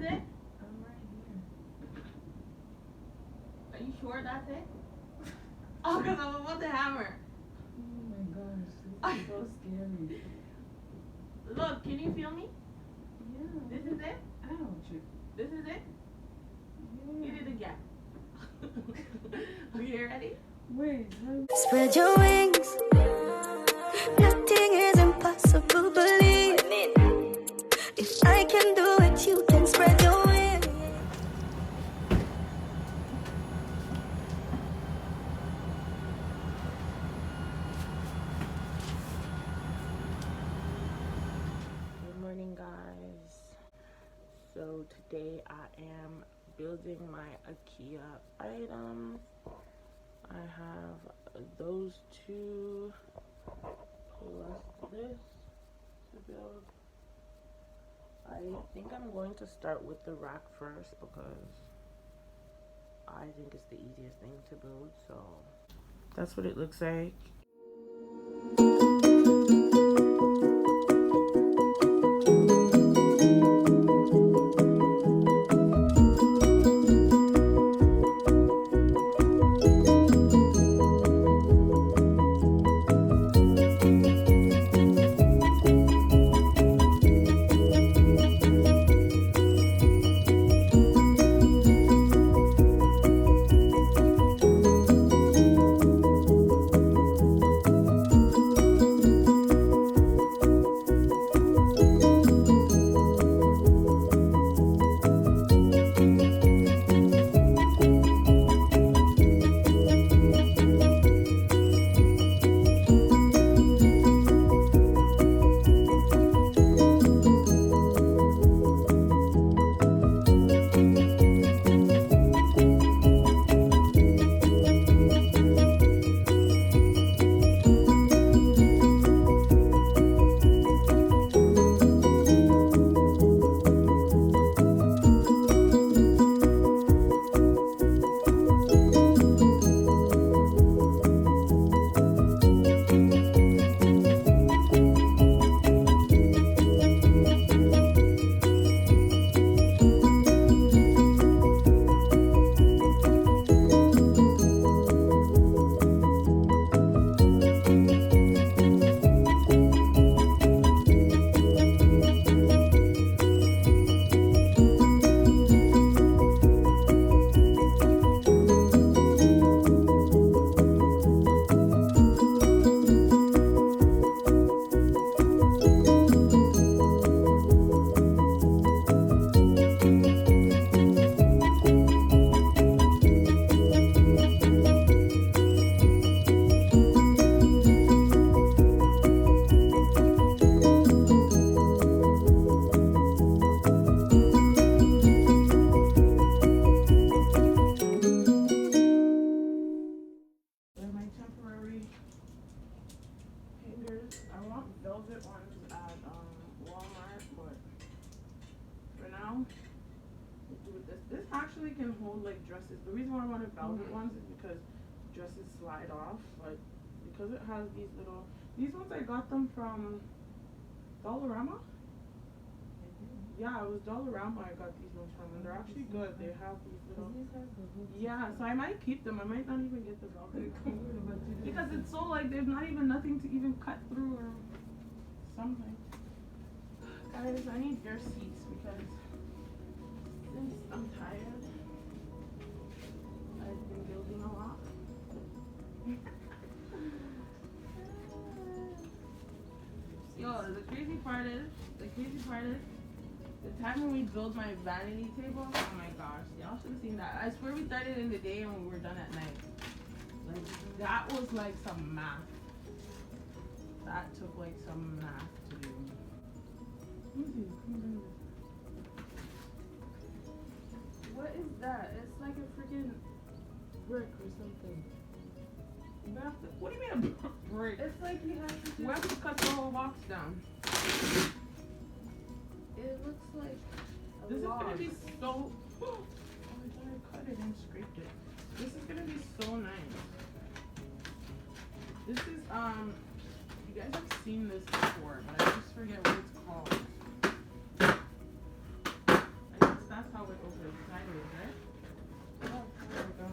it? I'm right here. Are you sure that's it? Oh, because I'm about to hammer. Oh my gosh, this is so scary. Look, can you feel me? Yeah. This is it? Ouch. This is it? Yeah. Get it again. Are you ready? Wait, Spread your wings. Nothing is impossible, believe. If I can do it, you can spread your wings. Good morning, guys. So today I am building my Ikea items. I have those two plus this to build. I think I'm going to start with the rack first because I think it's the easiest thing to build. So that's what it looks like. Velvet ones at Walmart, but for now, we'll do with this. This actually can hold like dresses. The reason why I wanted velvet ones is because dresses slide off, but because it has these little, these ones I got them from Dollarama. Yeah, it was Dollarama I got these ones from, and they're actually good. They have these little, yeah, so I might keep them. I might not even get the velvet because it's so like there's not even nothing to even cut through or something. Guys, I need your seats because since I'm tired, I've been building a lot. Yo, the crazy part is, the time when we built my vanity table, oh my gosh, y'all should have seen that. I swear we started in the day and we were done at night. Like, that was like some math. That took like some math to do. Let me see, what is that? It's like a freaking brick or something. You have to, what do you mean a brick? It's like you have to do. We have to cut the whole box down. It looks like a This log. is gonna be so. Oh, I thought I cut it and scraped it. This is gonna be so nice. This is you guys have seen this before, but I just forget what it's called. I guess that's sideways, right? Oh, there we go.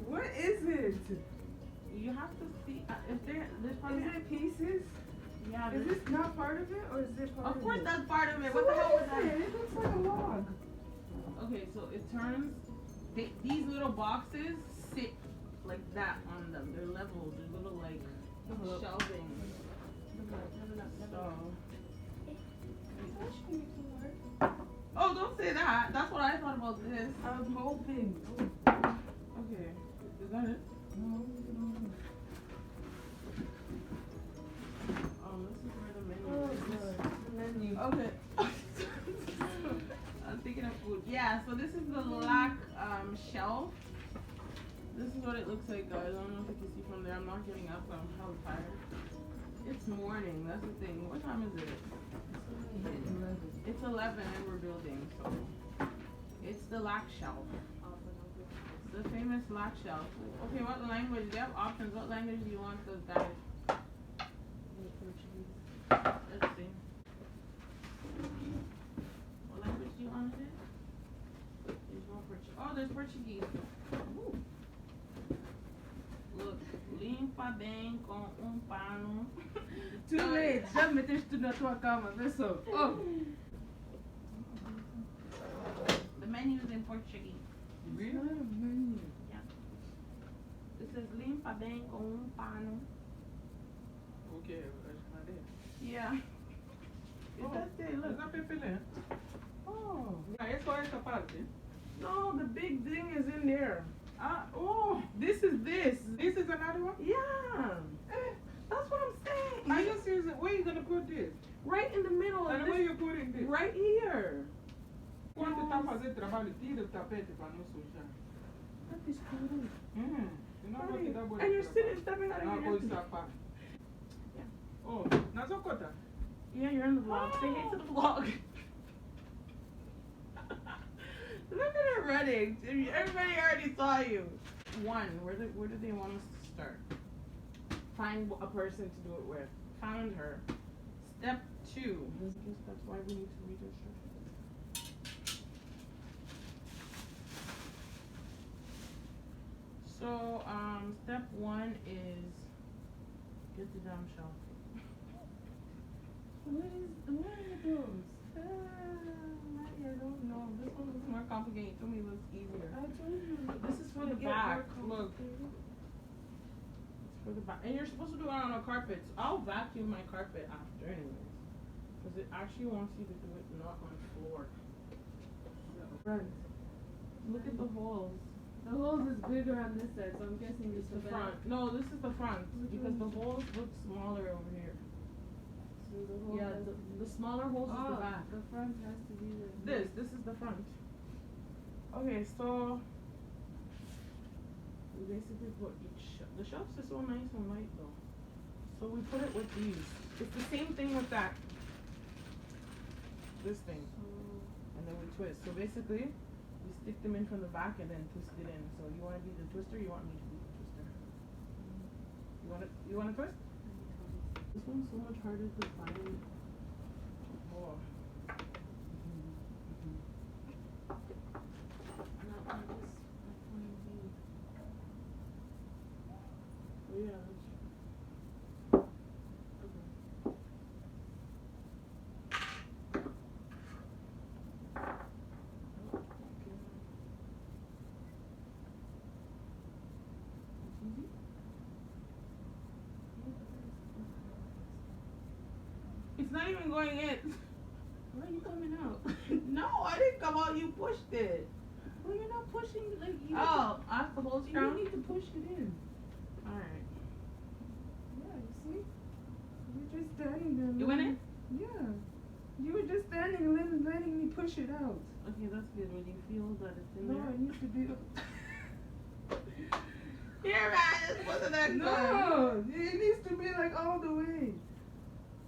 What is it? You have to see if there's part Is it pieces? Yeah. Is this not part of it, or is it part of it? Of course that's part of it. So What the hell was that? It looks like a log. Okay, so it turns. These little boxes sit like that on them. They're level. They're little like shelving. Oh, don't say that. That's what I thought about this. I'm hoping. Okay, is that it? No. This is where the menu Oh, is. God. The menu. Okay. I'm thinking of food. Yeah, so this is the lac shelf. This is what it looks like, guys. I don't know if you can see from there. I'm not getting up. I'm hella tired. It's morning. That's the thing. What time is it? It's 11 and we're building, so it's the lac shelf. The famous lac shelf. Okay, what language? They have options. What language do you want those guys? Let's see. What language do you want it? There's no Portuguese. Oh, there's Portuguese. Ooh. Look, limpa bem com pano. Too late. Já meteste tudo na tua cama, vê só. Oh. The menu is in Portuguese. It's not a menu. It says limpa bem com pano. Okay, acho que não é. Yeah. It does say, look. Não é pelé. Oh. Ah, é só essa parte. No, the big thing is in there. Ah, oh, This is this. this is another one? Yeah. That's what I'm saying. Are you serious? Where are you gonna put this? Right in the middle of And where this. you putting this? Right here. Quando tá fazendo trabalho, tira o tapete para não sujar. That is cool. Senão vou te dar boa. And you're sitting, stepping out Ah, of vou your sapar. Yeah. Oh, na sua conta? Yeah, you're in the vlog. Say hey to the vlog. Look at her running. Everybody already saw you. One, where do they want us to start? Find a person to do it with. Found her. Step 2. I guess that's why we need to read instructions. So, step 1 is get the damn shelf. What are those? I don't know. This one looks more complicated. To me, it looks easier. I told you. This is for the Get back. more Look, complicated. it's for the back. And you're supposed to do it on a carpet. So I'll vacuum my carpet after, anyways. Because it actually wants you to do it not on the floor. Front. Look at the holes. The holes is bigger on this side, so I'm guessing It's it's the front. No, this is the front. Because the holes look smaller over here. So the hole Yeah, has- the smaller holes is the back. The front has to be the. This is the front. Okay, so we basically put each the shelves are so nice and light though. So we put it with these. It's the same thing with that. This thing. And then we twist. So basically we stick them in from the back and then twist it in. So you wanna be the twister, you want me to be the twister. You wanna twist? This one's so much harder to find. Oh. Oh yeah, that's okay. Easy? It's not even going in. Why are you coming out? No, I didn't come out. You pushed it. Well, you're not pushing like you. Oh, I have to hold You strong. need to push it in. All right. Yeah, you see? You're just standing there. You went in? Yeah. You were just standing and then letting me push it out. Okay, that's good. When you feel that it's in No, there. it needs to be. Here, man. This wasn't that good. No, it needs to be like all the way.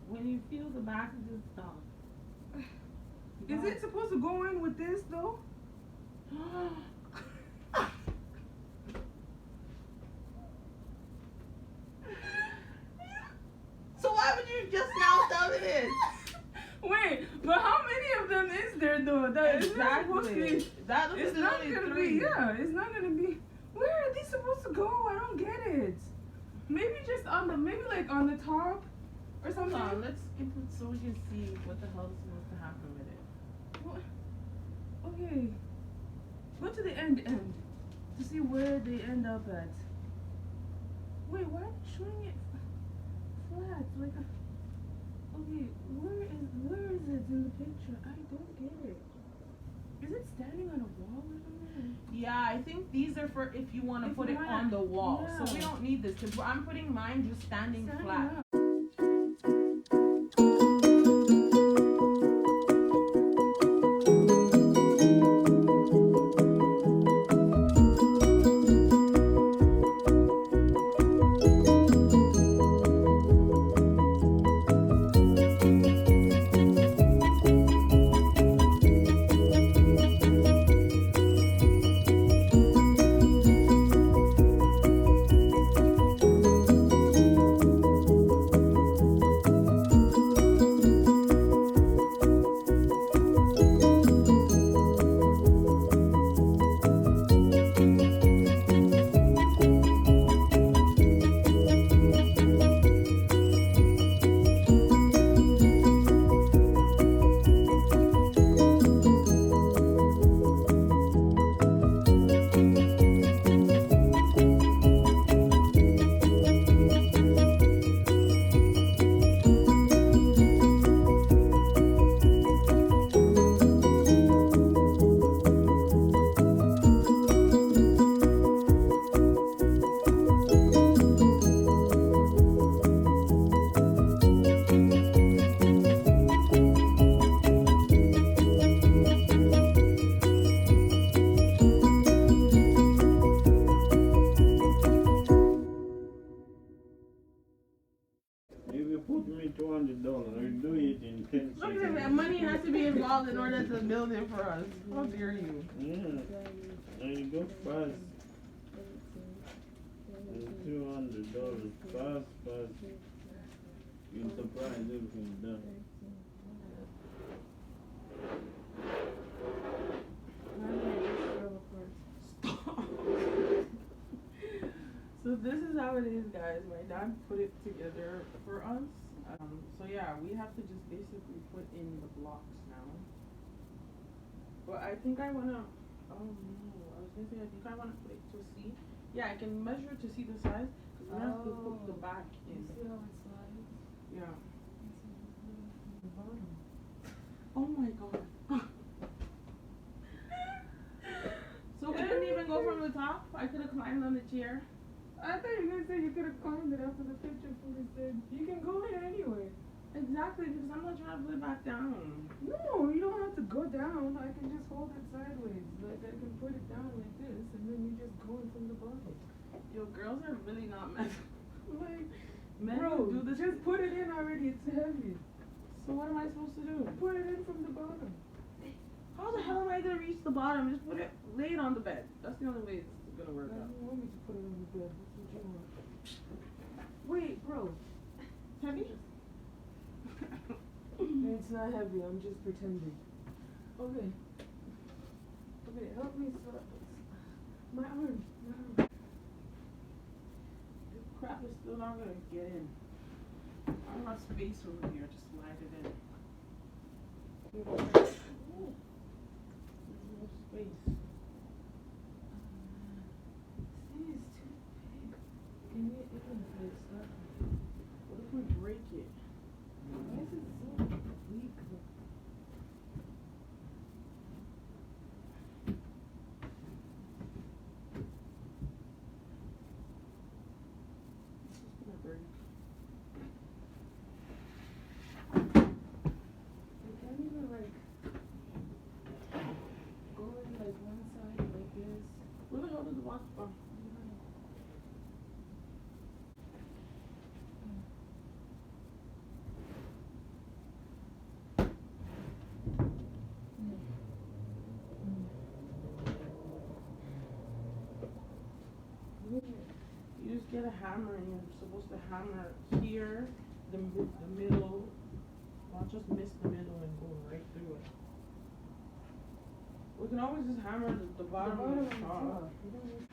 When you feel the back, just stop. Is it supposed to go in with this though? So why would you just now tell it. Wait, but how many of them is there though? That is not supposed to be. That looks It's not gonna be. Yeah, it's not gonna be. Where are these supposed to go? I don't get it. Maybe just on the like on the top or something. Hold on, let's skip it so we can see what the hell is supposed to happen with it. What? Okay. Go to the end to see where they end up at. Wait, why are they showing it flat? Like, okay, where is it in the picture? I don't get it. Is it standing on a wall or something? Yeah, I think these are for if you want to put it on the wall. Yeah. So we don't need this because I'm putting mine just standing flat. Up. $200. I do it in 10 Look seconds. at that. Money has to be involved in order to build it for us. How dare you? Yeah. There you go, fast. And $200. Fast. You'll surprise everything's done. So this is how it is, guys. My dad put it together for us. So yeah, we have to just basically put in the blocks now. But I think I wanna. Oh no, I was gonna say I think I wanna put it to see. Yeah, I can measure to see the size because we have to put the back in. See how it slides? Yeah. The bottom. Oh my god. So we couldn't even go from the top? I could have climbed on the chair. I thought you were gonna say you could have climbed it after the picture fully said you can go in anyway. Exactly, because I'm not trying to put it back down. No, you don't have to go down. I can just hold it sideways. Like I can put it down like this and then you just go in from the bottom. Yo, girls are really not men. Like, Men bro, do this. just put it in already. It's heavy. So what am I supposed to do? Put it in from the bottom. How the hell am I gonna reach the bottom? Just put it, lay it on the bed. That's the only way it's gonna work out. You want me to put it on the bed? That's what you want. Wait, bro. Heavy? It's not heavy. I'm just pretending. Okay. Okay, help me start this. My arm. This crap is still not gonna get in. I don't have space over here to slide it in. Ooh. There's no space. This thing is too big. Can you even fix that? What if we break it? Why is it so weak? This is gonna break. You can't even like go in like one side like this. Where the hell did the watch go? You just get a hammer and you're supposed to hammer here, the middle, just miss the middle and go right through it. We can always just hammer the bottom and the top. You don't need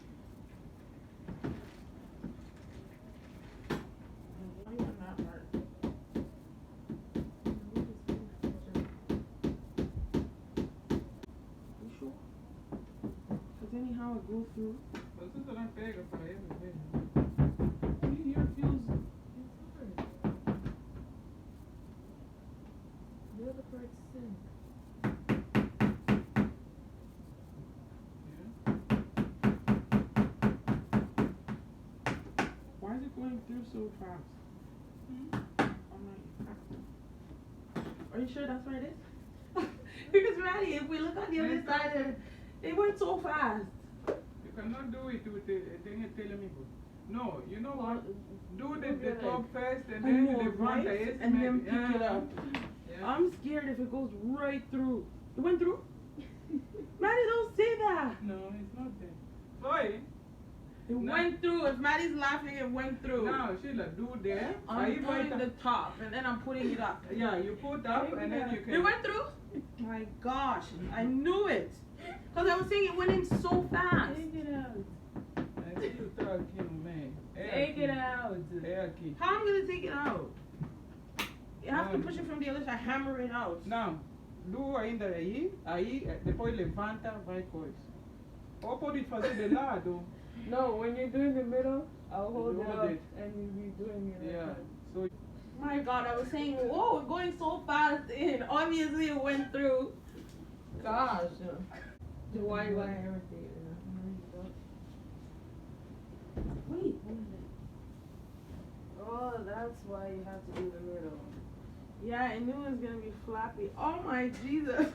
Not even that hard. You sure? Cause anyhow it goes through. Pues eso no pega para él, Here feels. the other part's thin. Why is it going through so fast? Are you sure that's where it is? Because Maddie, if we look on the other side, it went so fast. You cannot do it with the thing you're telling me. No, you know what? Do the top first and I then know, the front right? is And then pick it up. Yeah. I'm scared if it goes right through. It went through? Maddie, don't say that. No, it's not there. Boy, It No. went through. If Maddie's laughing, it went through. now Sheila, do there. I'm Ahí putting va the top and then I'm putting it up. Yeah, you put up and then you can. It went through? My gosh, I knew it. Because I was saying it went in so fast. Take it out. I see you talking, man. Take it out. Air key. How am I going to take it out? You have to push it from the other side, hammer it out. Now, do ainda aí, depois levanta, vai coisa. Ou pode fazer de lado. No, when you're doing the middle, I'll hold You it hold up it. and you'll be doing it like Yeah. that. So My God, I was saying, whoa, we're going so fast in. Obviously, it went through. Gosh. Why everything? Wait. Oh, that's why you have to do the middle. Yeah, I knew it was gonna be flappy. Oh my Jesus.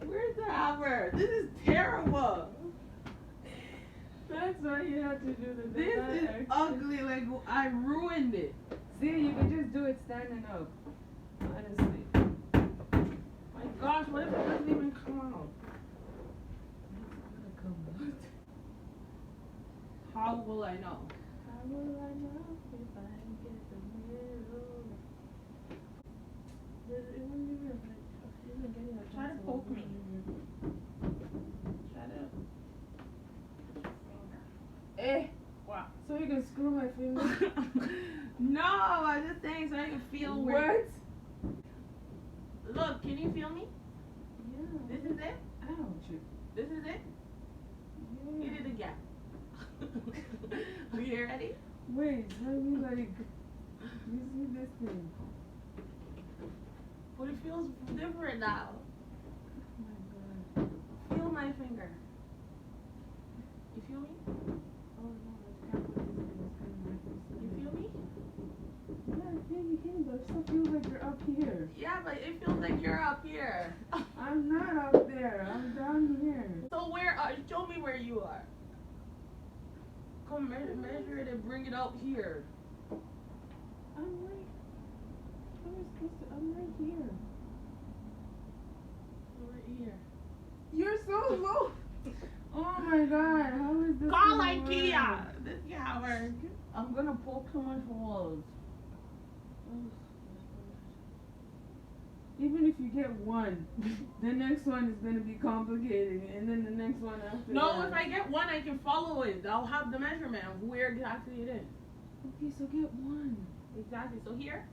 Where's the hammer? This is terrible. That's why you have to do the This is extra. ugly. Like I ruined it. See, you can just do it standing up. Honestly. My gosh, what if it doesn't even come out? It's gonna come out. How will I know? How will I know if I get the middle? It wouldn't be real, but even getting a Try to pencil poke wouldn't me. be real. Try to. Eh! Wow. So you can screw my finger? No, I'm just saying so I can feel where. What? Look, can you feel me? Yeah. This is it? Ouch. This is it? Yeah. Hit it again. Are you ready? Wait, let me like. You see this thing? But it feels different now. Oh my god. Feel my finger. You feel me? Oh no, I can't put this in. It's kind of like this. You feel me? Yeah, I think you can, but it still feels like you're up here. Yeah, but it feels like you're up here. I'm not up there. I'm down here. So where are? Show me where you are. Come measure it and bring it out here. I'm right. I'm right here. Right here. You're so low. Oh my god, how is this? Call gonna Ikea. work? This can't work. I'm gonna poke so much holes. Even if you get one, the next one is gonna be complicated, and then the next one after No, that. if I get one, I can follow it. I'll have the measurement of where exactly it is. Okay, so get one. Exactly. So here,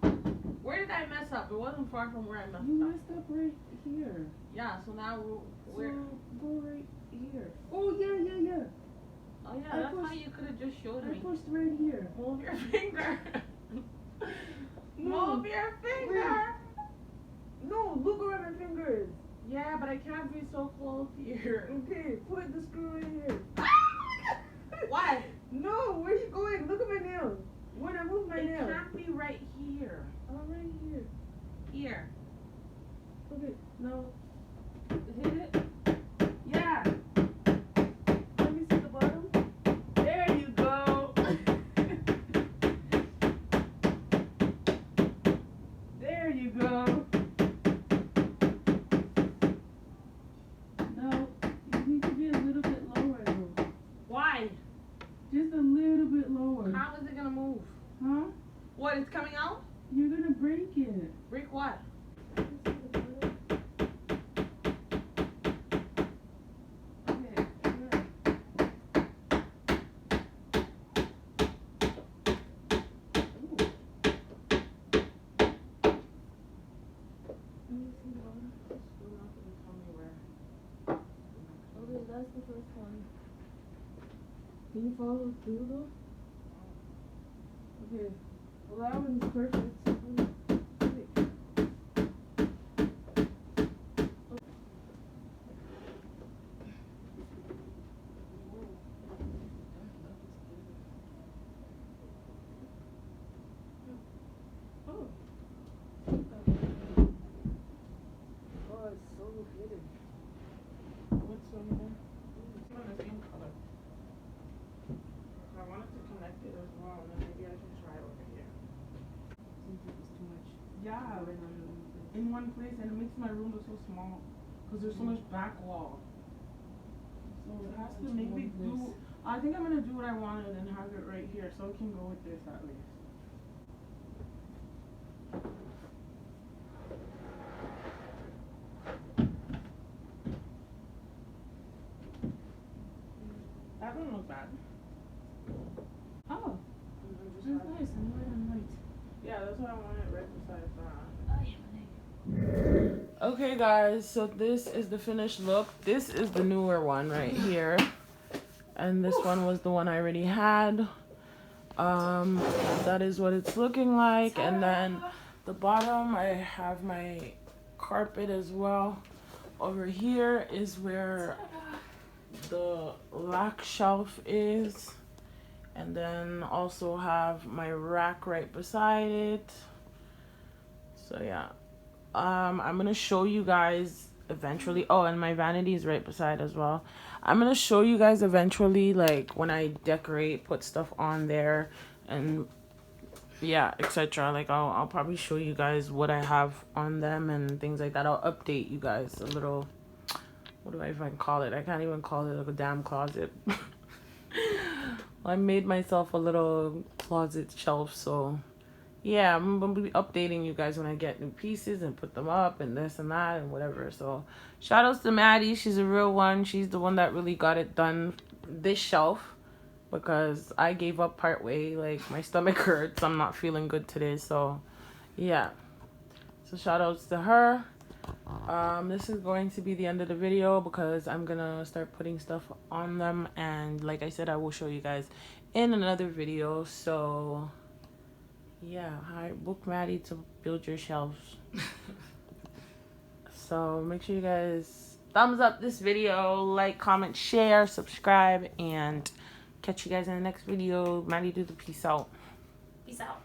where did I mess up? It wasn't far from where I messed You up. messed up right here. Yeah. So now where? So go right here. Oh yeah. Oh yeah, I that's how pushed- you could have just showed I me. pushed right here. Move your finger. No. Move your finger. No, look where my finger is. Yeah, but I can't be so close here. Okay, put the screw right here. Why? No, where are you going? Look at my nail. When I move my It nail. can't be right here. Oh, right here. Here. Okay, now hit it. Yeah. Let me see the bottom. There you go. There you go. Now you need to be a little bit lower though. Why? Just a little bit lower. How is it gonna move What, it's coming out? You're gonna break it. Break what? Okay, good. Still not gonna tell me where. Okay, that's the first one. Can you follow through though? Okay. Well, that one's perfect. Oh. Oh, it's so hidden. What's on there? It's on the same color. I wanted to connect it as well, and then maybe I can try it over here. Seems like it's too much. Yeah, Going on in one place. in one place, and it makes my room look so small because there's so much back wall. So it has to maybe do. I think I'm gonna do what I wanted and have it right here, so it can go with this at least. That don't look bad. Oh, And then just that's have- nice. I'm white on white. Yeah, that's what I wanted right beside that. Oh, yeah, Okay guys, so this is the finished look. This is the newer one right here. And this one was the one I already had. That is what it's looking like. And then the bottom, I have my carpet as well. Over here is where the lock shelf is. And then also have my rack right beside it. So yeah. I'm gonna show you guys eventually. Oh, and my vanity is right beside as well. I'm gonna show you guys eventually, like when I decorate, put stuff on there, and yeah, etc. Like I'll probably show you guys what I have on them and things like that. I'll update you guys a little. What do I even call it? I can't even call it like a damn closet. I made myself a little closet shelf, so yeah, I'm gonna be updating you guys when I get new pieces and put them up and this and that and whatever. So shout outs to Maddie. She's a real one. She's the one that really got it done, this shelf, because I gave up part way. Like my stomach hurts. I'm not feeling good today. So yeah, so shout outs to her. This is going to be the end of the video because I'm gonna start putting stuff on them, and like I said, I will show you guys in another video. So yeah, hi, book Maddie to build your shelves. So make sure you guys thumbs up this video, like, comment, share, subscribe, and catch you guys in the next video. Maddie, do the peace out. Peace out.